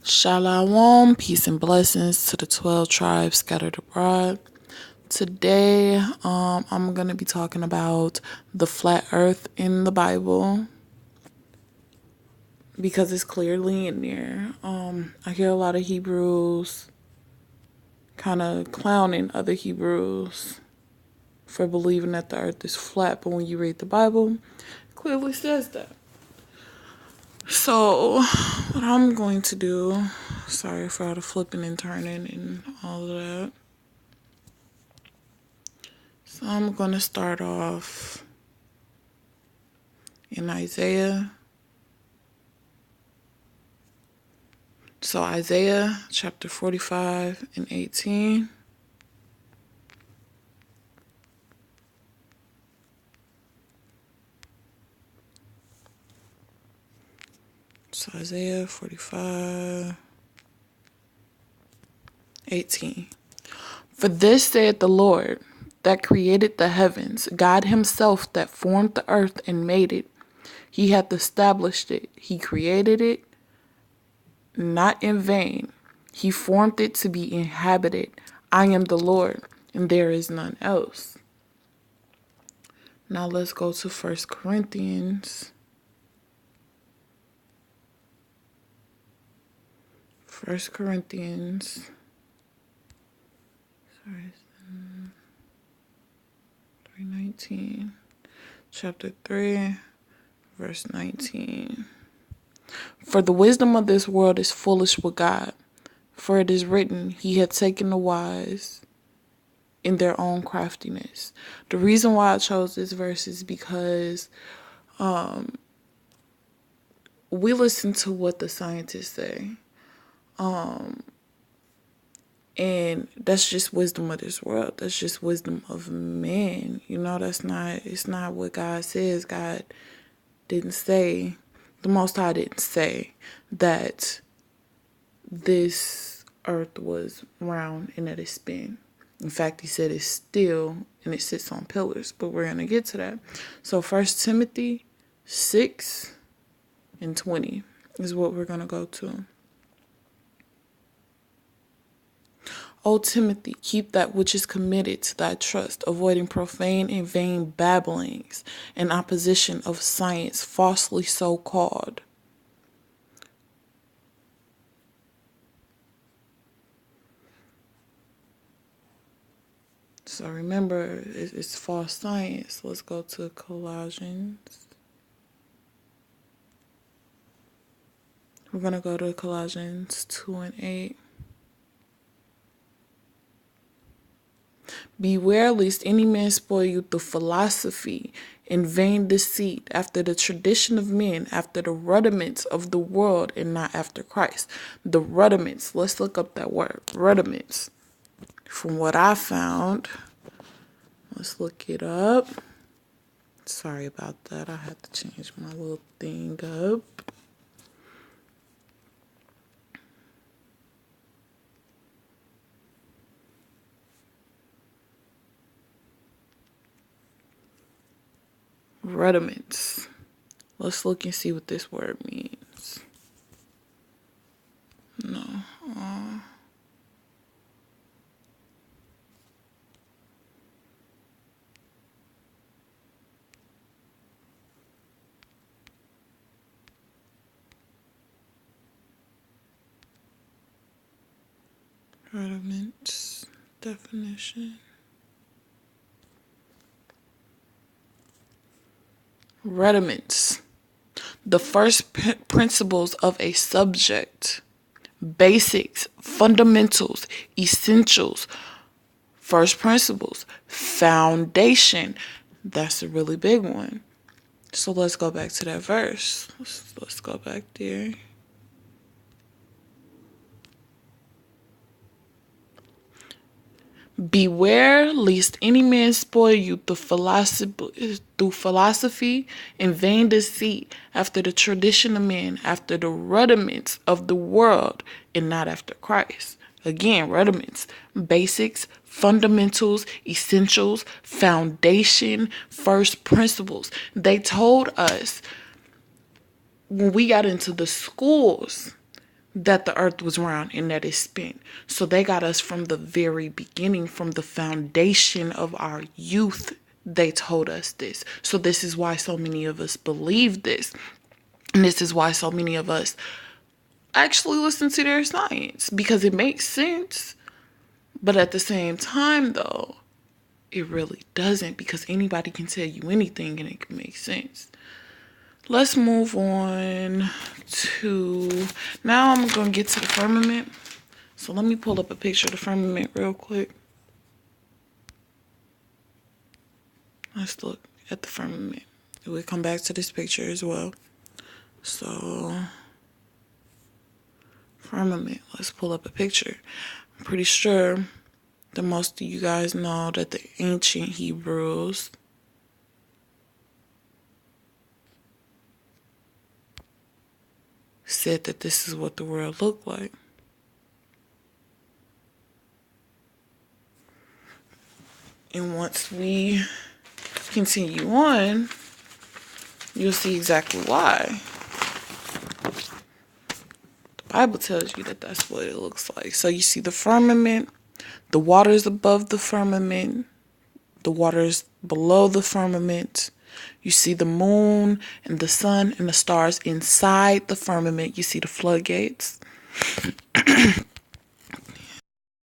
Shalom, peace and blessings to the 12 tribes scattered abroad. Today, I'm going to be talking about the flat earth in the Bible because it's clearly in there. I hear a lot of Hebrews kind of clowning other Hebrews for believing that the earth is flat, but when you read the Bible, it clearly says that. So, what I'm going to do, sorry for all the flipping and turning and all of that. So, I'm going to start off in Isaiah. So, Isaiah chapter 45 and 18. So, Isaiah 45, 18. For this saith the Lord, that created the heavens, God himself that formed the earth and made it. He hath established it. He created it, not in vain. He formed it to be inhabited. I am the Lord, and there is none else. Now let's go to 1 Corinthians. 1 Corinthians. 3:19. Chapter 3, verse 19. For the wisdom of this world is foolish with God. For it is written, he had taken the wise in their own craftiness. The reason why I chose this verse is because we listen to what the scientists say. And that's just wisdom of this world. That's just wisdom of men. It's not what God says. God didn't say, the Most High didn't say that this earth was round and that it spin. In fact, he said it's still and it sits on pillars, but we're going to get to that. So 1 Timothy 6 and 20 is what we're going to go to. O Timothy, keep that which is committed to thy trust, avoiding profane and vain babblings and opposition of science, falsely so called. So remember, it's false science. Let's go to Colossians. We're going to go to Colossians 2 and 8. Beware lest any man spoil you through philosophy and vain deceit, after the tradition of men, after the rudiments of the world, and not after Christ. The rudiments, let's look up that word, rudiments. From what I found, let's look it up. Sorry about that, I had to change my little thing up. Rudiments. Let's look and see what this word means. No. Rudiments. Definition. Rudiments. The first principles of a subject. Basics, fundamentals, essentials, first principles, foundation. That's a really big one. So let's go back to that verse. Let's go back there. Beware lest any man spoil you through philosophy and vain deceit, after the tradition of men, after the rudiments of the world, and not after Christ. Again, rudiments, basics, fundamentals, essentials, foundation, first principles. They told us when we got into the schools, that the earth was round and that it spin. So they got us from the very beginning, from the foundation of our youth. They told us this. So this is why so many of us believe this. And this is why so many of us actually listen to their science, because it makes sense. But at the same time, though, it really doesn't, because anybody can tell you anything and it can make sense. Let's move on to, now I'm going to get to the firmament. So let me pull up a picture of the firmament real quick. Let's look at the firmament. We'll come back to this picture as well. So, firmament, let's pull up a picture. I'm pretty sure that most of you guys know that the ancient Hebrews said that this is what the world looked like. And once we continue on, you'll see exactly why. The Bible tells you that that's what it looks like. So you see the firmament, the waters above the firmament, the waters below the firmament. You see the moon and the sun and the stars inside the firmament. You see the floodgates.